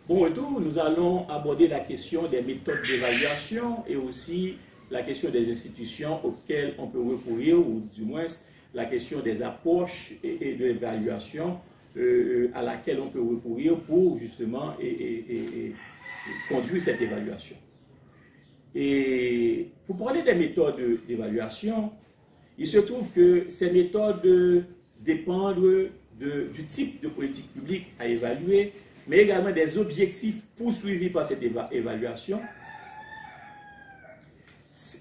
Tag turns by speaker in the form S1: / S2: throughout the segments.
S1: Bon retour, nous allons aborder la question des méthodes d'évaluation et aussi la question des institutions auxquelles on peut recourir, ou du moins la question des approches et de l'évaluation à laquelle on peut recourir pour justement conduire cette évaluation. Et pour parler des méthodes d'évaluation, il se trouve que ces méthodes dépendent du type de politique publique à évaluer, mais également des objectifs poursuivis par cette évaluation.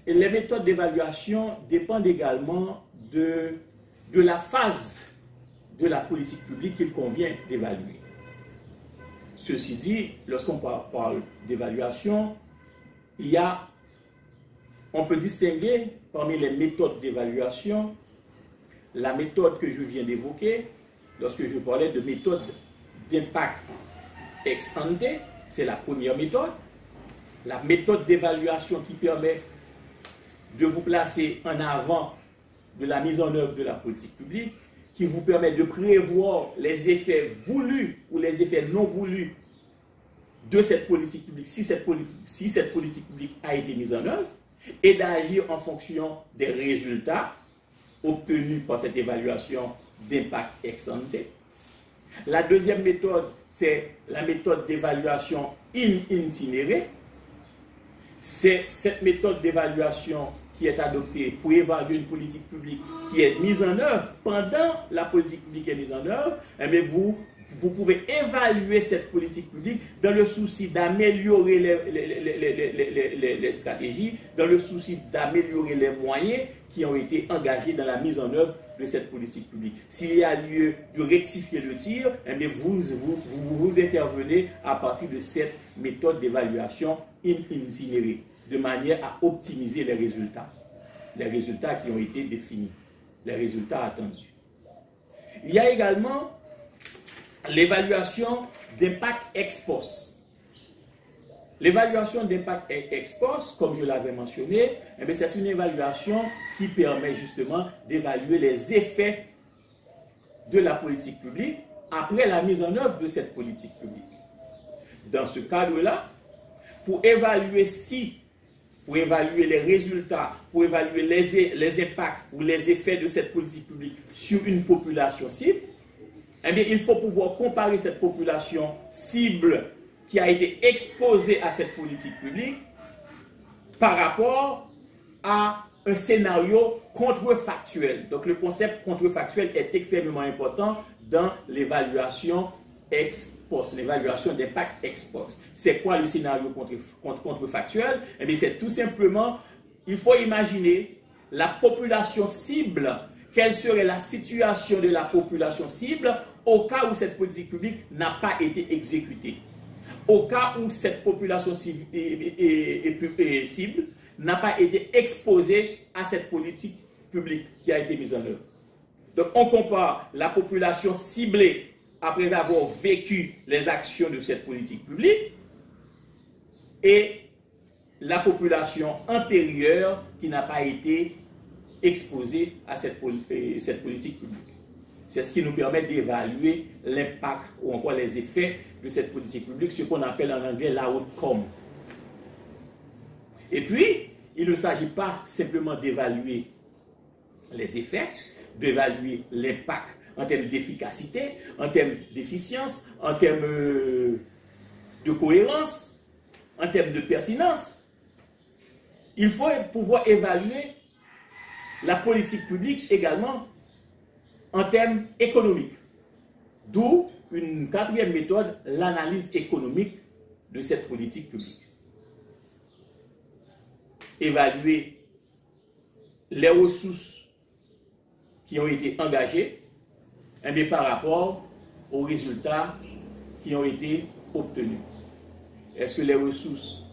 S1: Les méthodes d'évaluation dépendent également de la phase de la politique publique qu'il convient d'évaluer. Ceci dit, lorsqu'on parle d'évaluation, on peut distinguer parmi les méthodes d'évaluation la méthode que je viens d'évoquer lorsque je parlais de méthode d'impact ex ante, c'est la première méthode. La méthode d'évaluation qui permet de vous placer en avant de la mise en œuvre de la politique publique, qui vous permet de prévoir les effets voulus ou les effets non voulus de cette politique publique, si cette politique publique a été mise en œuvre, et d'agir en fonction des résultats obtenus par cette évaluation d'impact ex ante. La deuxième méthode, c'est la méthode d'évaluation in itinere. C'est cette méthode d'évaluation qui est adoptée pour évaluer une politique publique qui est mise en œuvre. Pendant la politique publique est mise en œuvre, eh vous pouvez évaluer cette politique publique dans le souci d'améliorer les stratégies, dans le souci d'améliorer les moyens qui ont été engagés dans la mise en œuvre de cette politique publique. S'il y a lieu de rectifier le tir, eh vous intervenez à partir de cette méthode d'évaluation in itinere, de manière à optimiser les résultats qui ont été définis, les résultats attendus. Il y a également l'évaluation d'impact ex post. L'évaluation d'impact ex post, comme je l'avais mentionné, c'est une évaluation qui permet justement d'évaluer les effets de la politique publique après la mise en œuvre de cette politique publique. Dans ce cadre-là, pour évaluer les résultats, pour évaluer les impacts ou les effets de cette politique publique sur une population cible, il faut pouvoir comparer cette population cible qui a été exposée à cette politique publique par rapport à un scénario contrefactuel. Donc le concept contrefactuel est extrêmement important dans l'évaluation ex post, l'évaluation d'impact ex post. C'est quoi le scénario contrefactuel? C'est tout simplement, il faut imaginer la population cible. Quelle serait la situation de la population cible au cas où cette politique publique n'a pas été exécutée? Au cas où cette population cible n'a pas été exposée à cette politique publique qui a été mise en œuvre. Donc on compare la population ciblée après avoir vécu les actions de cette politique publique et la population antérieure qui n'a pas été exposée à cette politique publique. C'est ce qui nous permet d'évaluer l'impact ou encore les effets de cette politique publique, ce qu'on appelle en anglais l'outcome. Et puis, il ne s'agit pas simplement d'évaluer les effets, d'évaluer l'impact en termes d'efficacité, en termes d'efficience, en termes de cohérence, en termes de pertinence. Il faut pouvoir évaluer la politique publique également en termes économiques. D'où une quatrième méthode, l'analyse économique de cette politique publique. Évaluer les ressources qui ont été engagées par rapport aux résultats qui ont été obtenus. Est-ce que les ressources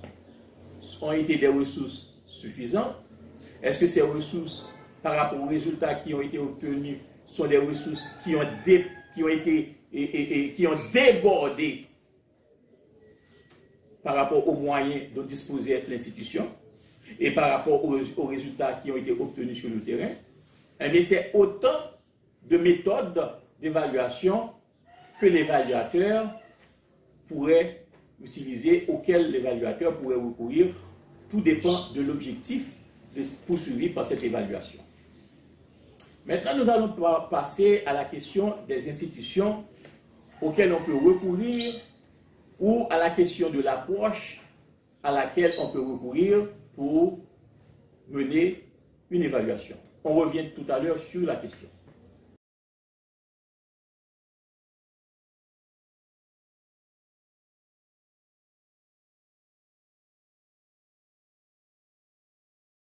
S1: ont été des ressources suffisantes? Est-ce que ces ressources, par rapport aux résultats qui ont été obtenus, sont des ressources qui ont débordé par rapport aux moyens dont disposait l'institution et par rapport aux résultats qui ont été obtenus sur le terrain? C'est autant de méthodes d'évaluation que l'évaluateur pourrait utiliser auquel l'évaluateur pourrait recourir. Tout dépend de l'objectif poursuivi par cette évaluation. Maintenant, nous allons passer à la question des institutions auxquelles on peut recourir ou à la question de l'approche à laquelle on peut recourir pour mener une évaluation. On revient tout à l'heure sur la question.